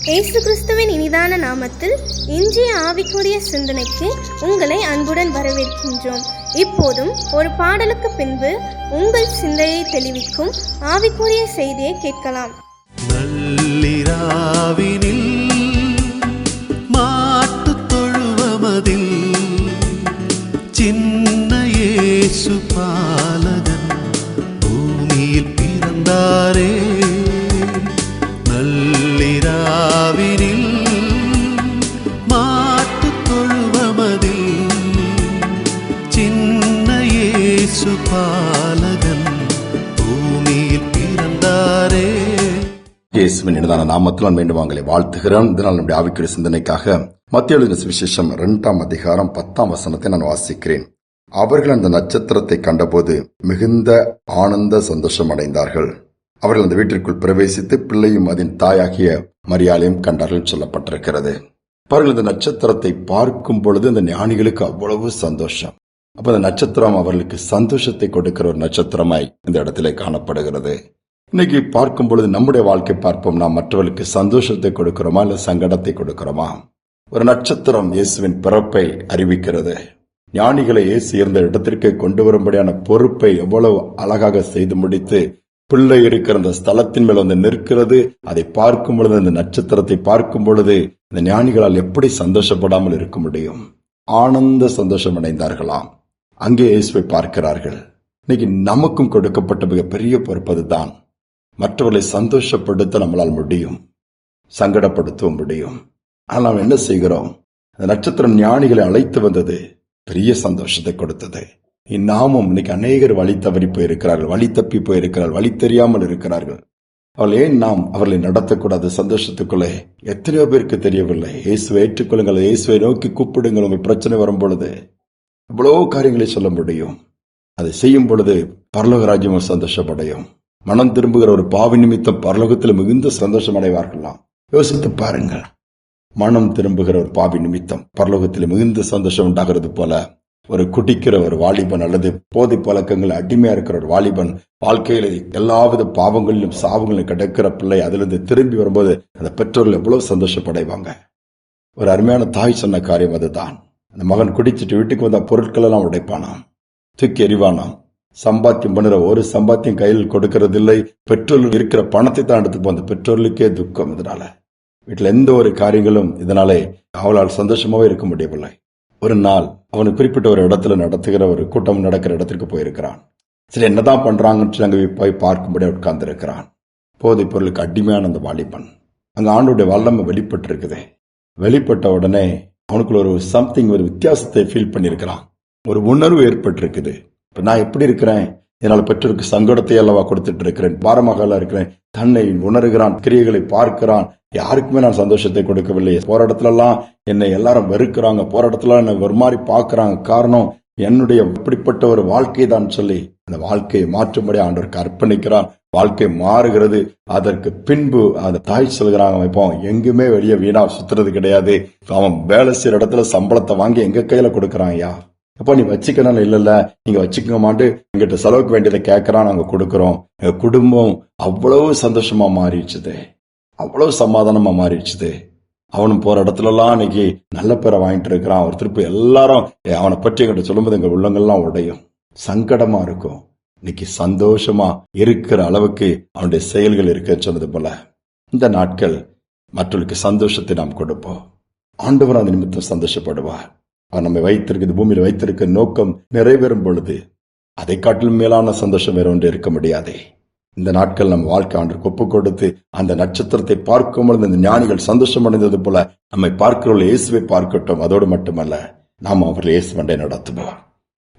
இயேசு கிறிஸ்துவின் இனிதான நாமத்தில் இன்றைய ஆவிக்குரிய சிந்தனைக்கு உங்களை அன்புடன் வரவேற்கின்றோம். இப்போதும் ஒரு பாடலுக்கு பின்பு உங்கள் சிந்தையை தெளிவிக்கும் ஆவிக்குரிய செய்தியை கேட்கலாம். நள்ளிராவினில் மாட்டுத் தொழுவமதில் சின்ன இயேசு பாலகன் பூமியில் பிறந்தாரே. நள்ளிராவினில் மாட்டுத் தொழுவமதில் சின்ன இயேசு பாலகன் பூமியில் பிறந்தாரே. இயேசுவின் இனிதான நாமத்தில் மீண்டும் உங்களை வாழ்த்துகிறேன். இதனால் நம்முடைய ஆவிக்குரிய சிந்தனைக்காக மத்தேயு எழுதின சுவிசேஷம் 2ஆம் அதிகாரம் 10ஆம் வசனத்தை நான் வாசிக்கிறேன். அவர்கள் அந்த நட்சத்திரத்தை கண்டபோது மிகுந்த ஆனந்த சந்தோஷம் அடைந்தார்கள். அவர்கள் அந்த வீட்டிற்குள் பிரவேசித்து பிள்ளையும் அதன் தாயாகிய மரியாளையும் கண்டார்கள் சொல்லப்பட்டிருக்கிறது. அவர்கள் இந்த நட்சத்திரத்தை பார்க்கும் பொழுது இந்த ஞானிகளுக்கு அவ்வளவு சந்தோஷம். அப்ப அந்த நட்சத்திரம் அவர்களுக்கு சந்தோஷத்தை கொடுக்கிற ஒரு நட்சத்திரமாய் இந்த இடத்திலே காணப்படுகிறது. இன்னைக்கு பார்க்கும் பொழுது நம்முடைய வாழ்க்கை பார்ப்போம், நாம் மற்றவர்களுக்கு சந்தோஷத்தை கொடுக்கிறோமா இல்ல சங்கடத்தை கொடுக்கிறோமா? ஒரு நட்சத்திரம் இயேசுவின் பிறப்பை அறிவிக்கிறது. ஞானிகளை இயேசு இருந்த இடத்திற்கு கொண்டு வரும்படியான பொறுப்பை எவ்வளவு அழகாக செய்து முடித்து பிள்ளை இருக்கிற அந்த ஸ்தலத்தின் மேல் வந்து நிற்கிறது. அதை பார்க்கும் பொழுது, அந்த நட்சத்திரத்தை பார்க்கும் பொழுது இந்த ஞானிகளால் எப்படி சந்தோஷப்படாமல் இருக்க முடியும்? ஆனந்த சந்தோஷம் அடைந்தார்களாம். அங்கே இயேசுவை பார்க்கிறார்கள். இன்னைக்கு நமக்கும் கொடுக்கப்பட்ட மிகப்பெரிய பொறுப்பு அதுதான். மற்றவர்களை சந்தோஷப்படுத்த நம்மளால் முடியும், சங்கடப்படுத்தவும் முடியும். ஆனால் நாம் என்ன செய்கிறோம்? அந்த நட்சத்திரம் ஞானிகளை அழைத்து வந்தது, பெரிய சந்தோஷத்தை கொடுத்தது. இந்நாமும் இன்னைக்கு அநேகர் வழி தவறி போயிருக்கிறார்கள், வழி தப்பி போயிருக்கிறார்கள், வழி தெரியாமல் இருக்கிறார்கள். அவள் ஏன் நாம் அவர்களை நடத்தக்கூடாது? சந்தோஷத்துக்குள்ளே எத்தனையோ பேருக்கு தெரியவில்லை. இயேசுவை ஏற்றுக்கொள்ளுங்கள், இயேசுவை நோக்கி கூப்பிடுங்கள். உங்கள் பிரச்சனை வரும் பொழுது எவ்வளவோ காரியங்களை சொல்ல முடியும். அதை செய்யும் பொழுது பரலோக ராஜ்யம் சந்தோஷப்படையும். மனம் திரும்புகிற ஒரு பாவி நிமித்தம் பரலோகத்தில் மிகுந்த சந்தோஷம் அடைவார்களாம். யோசித்து பாருங்கள். மனம் திரும்புகிற ஒரு பாவி நிமித்தம் பரலோகத்தில் மிகுந்த சந்தோஷம் உண்டாகிறது போல ஒரு குடிக்கிற ஒரு வாலிபன் அல்லது போதை பழக்கங்கள் அடிமையா இருக்கிற ஒரு வாலிபன் வாழ்க்கையில எல்லாவித பாவங்களிலும் சாவுகளிலும் கிடக்கிற பிள்ளை அதிலிருந்து திரும்பி வரும்போது அந்த பெற்றோர்கள் எவ்வளவு சந்தோஷப்படைவாங்க. ஒரு அருமையான தாய் சொன்ன காரியம் அதுதான். அந்த மகன் குடிச்சிட்டு வீட்டுக்கு வந்த பொருட்கள் எல்லாம் உடைப்பானாம், தூக்கி எறிவானாம். சம்பாத்தியம் பண்ணுற ஒரு சம்பாத்தியம் கையில் கொடுக்கறதில்லை. பெற்றோர்கள் இருக்கிற பணத்தை தான் எடுத்து போந்த பெற்றோர்களுக்கே துக்கம். இதனால வீட்டில் எந்த ஒரு காரியங்களும் இதனாலே அவளால் சந்தோஷமாவே இருக்க முடியவில்லை. ஒரு நாள் அவனுக்கு குறிப்பிட்ட ஒரு இடத்துல நடத்துகிற ஒரு கூட்டம் நடக்கிற இடத்திற்கு போயிருக்கிறான். சரி, என்னதான் பண்றாங்கன்னு அங்கே போய் பார்க்கும்படி உட்கார்ந்து இருக்கிறான். போதைப் பொருளுக்கு அடிமையான அந்த வாலிபன் அங்க ஆண்டோடைய வல்லமை வெளிப்பட்டு இருக்குது. வெளிப்பட்ட உடனே அவனுக்குள்ள ஒரு சம்திங், ஒரு வித்தியாசத்தை ஃபீல் பண்ணிருக்கிறான். ஒரு உணர்வு ஏற்பட்டு இருக்குது. இப்ப நான் எப்படி இருக்கிறேன்? என்னால் பெற்றோருக்கு சங்கடத்தை அல்லவா கொடுத்துட்டு இருக்கிறேன், பாரமாக இருக்கிறேன். தன்னை உணர்கிறான், கிரியைகளை பார்க்கிறான். யாருக்குமே நான் சந்தோஷத்தை கொடுக்கவில்லை. போராட்டத்துல எல்லாம் என்னை எல்லாரும் வெறுக்கிறாங்க, போராட்டத்துல என்னை ஒரு மாதிரி பாக்குறாங்க. காரணம் என்னுடைய இப்படிப்பட்ட ஒரு வாழ்க்கை தான் சொல்லி அந்த வாழ்க்கையை மாற்றும்படி ஆண்டவருக்கு அர்ப்பணிக்கிறான். வாழ்க்கை மாறுகிறது. அதற்கு பின்பு அந்த தாய் சொல்கிறாங்க, இப்போ எங்குமே வெளியே வீணா சுத்துறது கிடையாது. அவன் வேலை செய்யற இடத்துல சம்பளத்தை வாங்கி எங்க கையில கொடுக்கறான். ஐயா, அப்போ நீ வச்சுக்கணும், இல்ல நீங்க வச்சுக்க மாட்டு எங்கிட்ட செலவுக்கு வேண்டியதை கேட்கறான், நாங்க கொடுக்கறோம். எங்க குடும்பம் அவ்வளவு சந்தோஷமா மாறிடுச்சுது, அவ்வளவு சமாதானமா மாறிடுச்சுது. அவனும் போற இடத்துல எல்லாம் இன்னைக்கு நல்ல பேரை வாங்கிட்டு இருக்கிறான். ஒரு திருப்பி எல்லாரும் அவனை பற்றி எங்கிட்ட சொல்லும்போது எங்க உள்ளங்கள்லாம் உடையும், சங்கடமா இருக்கும். இன்னைக்கு சந்தோஷமா இருக்கிற அளவுக்கு அவனுடைய செயல்கள் இருக்குன்னு சொன்னது போல இந்த நாட்கள் மற்றவர்களுக்கு சந்தோஷத்தை நாம் கொடுப்போம். ஆண்டவர் அந்த நிமித்தம் சந்தோஷப்படுவார். அவர் நம்மை வைத்திருக்கிறது, பூமியில் வைத்திருக்க நோக்கம் நிறைவேறும் பொழுது அதை காட்டிலும் மேலான சந்தோஷம் வேற ஒன்று இருக்க முடியாதே. இந்த நாட்கள் நம்ம வாழ்க்கை ஆண்டுக்கு ஒப்பு கொடுத்து அந்த நட்சத்திரத்தை பார்க்கும் பொழுது அந்த ஞானிகள் சந்தோஷம் அடைந்தது போல நம்மை பார்க்கிறவர்கள் இயேசுவை பார்க்கட்டும். அதோடு மட்டுமல்ல, நாம் அவர்கள் இயேசு வண்டை நடத்துவோம்.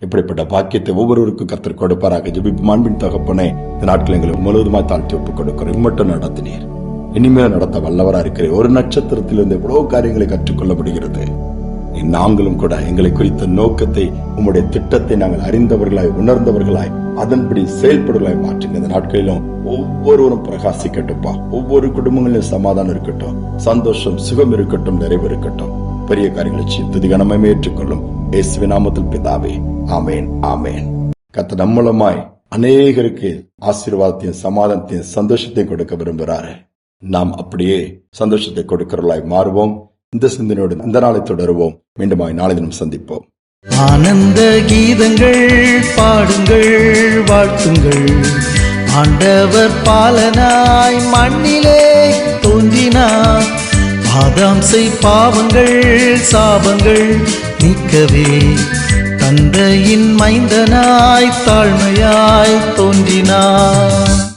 இப்படிப்பட்ட பாக்கியத்தை ஒவ்வொருவருக்கும் கர்த்தர் கொடுப்பாராக. ஜெபிப்போம். அன்பின் தகப்பனே, இந்த நாட்கள் எங்களுக்கு முழுவதுமாய் தாழ்த்தி ஒப்புக் கொடுக்கிறோம். இம்மட்டும் நடத்தினீர், இனிமேல் நடத்த வல்லவரா இருக்கிறேன். ஒரு நட்சத்திரத்திலிருந்து எவ்வளவு காரியங்களை கற்றுக்கொள்ள முடிகிறது. நாங்களும் கூட எங்களை குறித்த நோக்கத்தை, உம்முடைய திட்டத்தை நாங்கள் அறிந்தவர்களாய், உணர்ந்தவர்களாய், அதன்படி செயல்படுவர்களாய் மாற்றுங்க. இந்த நாட்களிலும் ஒவ்வொருவரும் பிரகாசிக்கட்டும்பா. ஒவ்வொரு குடும்பங்களிலும் சமாதானம் இருக்கட்டும், சந்தோஷம், சுகம் இருக்கட்டும், நிறைவு இருக்கட்டும். பெரிய காரியங்களை செய்து கனமே ஏற்றுக்கொள்ளும். இயேசுவின் நாமத்தில் பிதாவே, ஆமேன், ஆமேன். கர்த்தர் நம்மளமாய் அநேகருக்கு ஆசீர்வாதத்தையும் சமாதானத்தையும் சந்தோஷத்தையும் கொடுக்க விரும்புகிறாரு. நாம் அப்படியே சந்தோஷத்தை கொடுக்கிறவர்களாய் மாறுவோம். இந்த சிந்தனையோடு இந்த நாளை தொடருவோம். மீண்டும் நாளை தினம் சந்திப்போம். ஆனந்த கீதங்கள் பாடுங்கள், வாழ்த்துங்கள். ஆண்டவர் பாலனாய் மண்ணிலே தோன்றினார். ஆதாம்சை பாவங்கள் சாபங்கள் நீக்கவே தந்தையின் மைந்தனாய் தாழ்மையாய் தோன்றினார்.